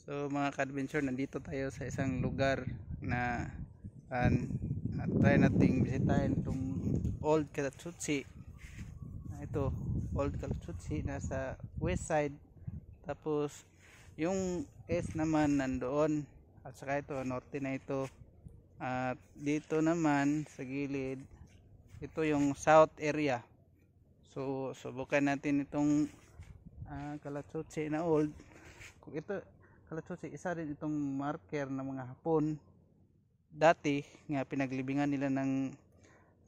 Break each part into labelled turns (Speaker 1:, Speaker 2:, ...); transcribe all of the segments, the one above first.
Speaker 1: So mga ka-adventure, nandito tayo sa isang lugar na try nating bisitahin itong Old Caloosahatchee. Ito, Old Caloosahatchee nasa west side. Tapos yung east naman nandoon. At saka ito, norte na ito. At dito naman sa gilid, ito yung south area. So subukan natin itong Caloosahatchee na old. Kung ito Caloosahatchee, isa rin itong marker ng mga Hapon dati nga pinaglibingan nila ng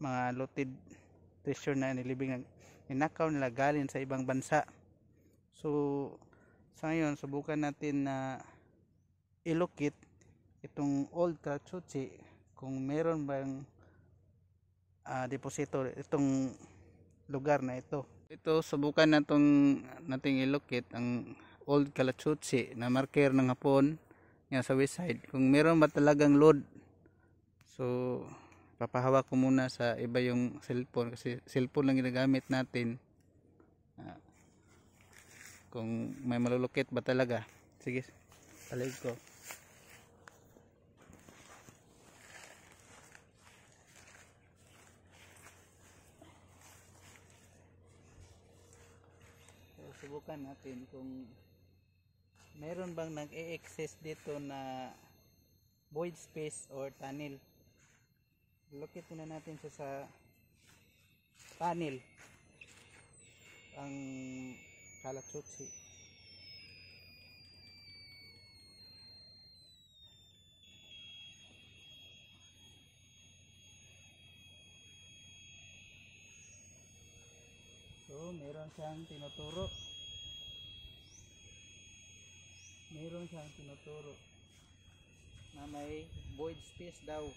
Speaker 1: mga looted treasure na nilibingan, ninakaw nila galing sa ibang bansa. So sa ngayon subukan natin na ilocate itong Old Caloosahatchee kung meron bang deposito itong lugar na ito. Ito subukan nating ilocate ang Old Caloosahatchee na marker ng Hapon nga sa west side kung meron ba talagang load. So papahawak ko muna sa iba yung cellphone kasi cellphone lang ginagamit natin. Kung may malulukit ba talaga. Sige, talig ko. So, subukan natin kung meron bang nag-e-access dito na void space or tunnel. Locate na natin siya sa tunnel ang Caloosahatchee. So meron siyang tinuturo na may void space daw.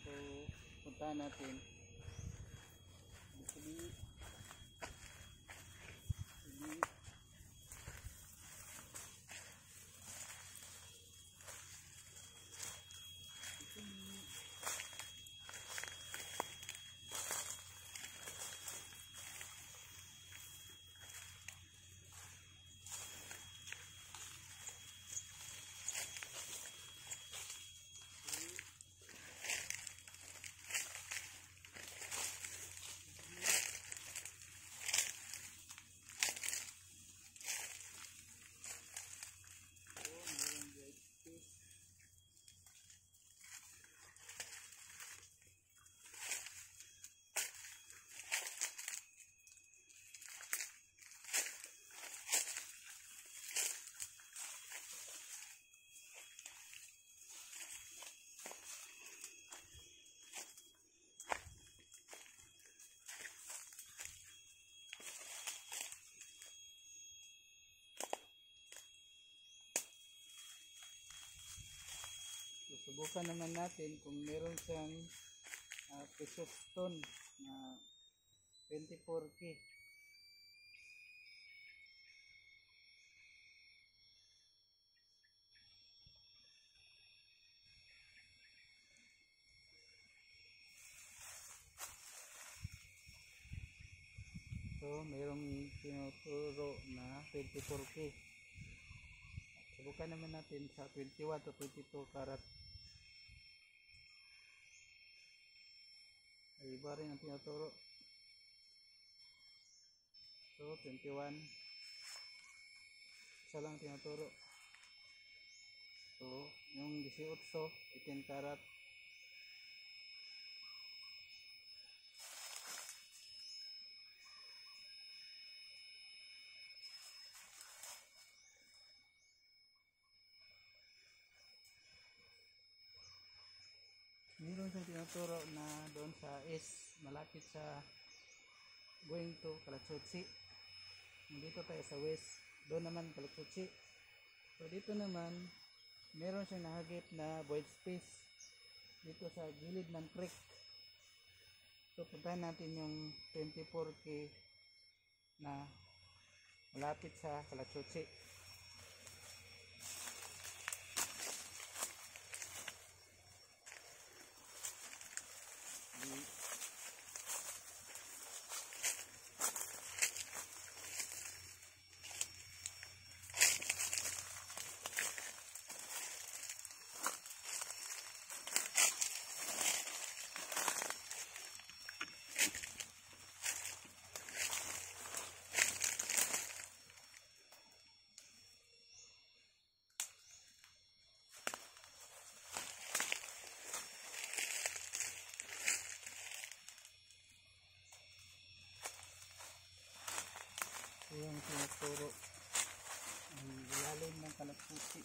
Speaker 1: So punta natin. Sige. Subukan naman natin kung meron siyang precious stone na 24K. So merong tinuturo na 24K. Subukan naman natin sa 21 to 22 karat. Ay, iba rin ang tinuturo. So 21, isa lang tinuturo. So yung 18, 18 karat. Meron siyang tinuturo na doon sa east, malapit sa going to Caloosahatchee. Dito tayo sa west, doon naman Caloosahatchee. So dito naman meron siyang nahagip na void space dito sa gilid ng creek. So puntahan natin yung 24K na malapit sa Caloosahatchee. tinuturo ang ilalim ng kalaputsi.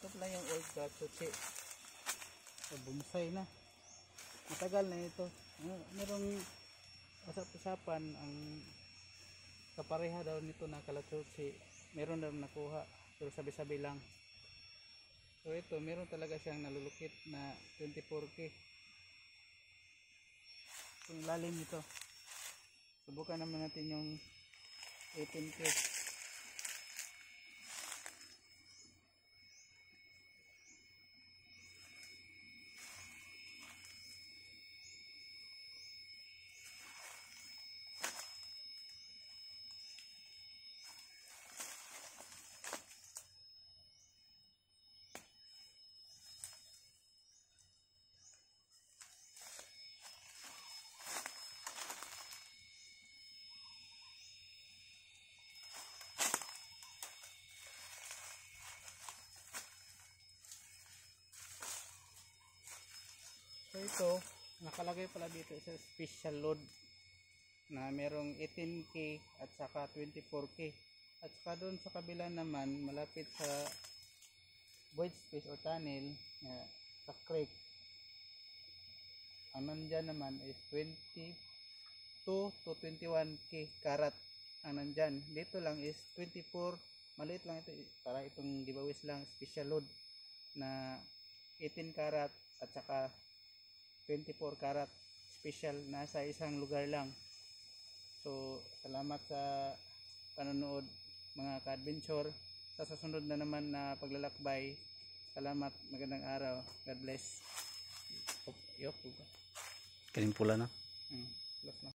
Speaker 1: Ito pala yung old kalaputsi. So, bonsai na. Matagal na ito. Merong usap-usapan ang kapareha daw nito na kalaputsi. Meron daw nakuha pero sabi-sabi lang. So ito, meron talaga siyang nalulukit na 24K. So lalim nito. Subukan naman natin yung 18K. So ito, nakalagay pala dito sa special load na merong 18K at saka 24K. At saka doon sa kabila naman, malapit sa void space or tunnel, sa creek, ang nandyan naman is 22 to 21K karat ang nandyan. Dito lang is 24, maliit lang ito, para itong giveaways lang, special load na 18 karat at saka 24 karat special, nasa isang lugar lang. So salamat sa panonood mga ka-adventure. Sa susunod na naman na paglalakbay, salamat, magandang araw, God bless. Yok,
Speaker 2: Kaling pula na.
Speaker 1: plus na.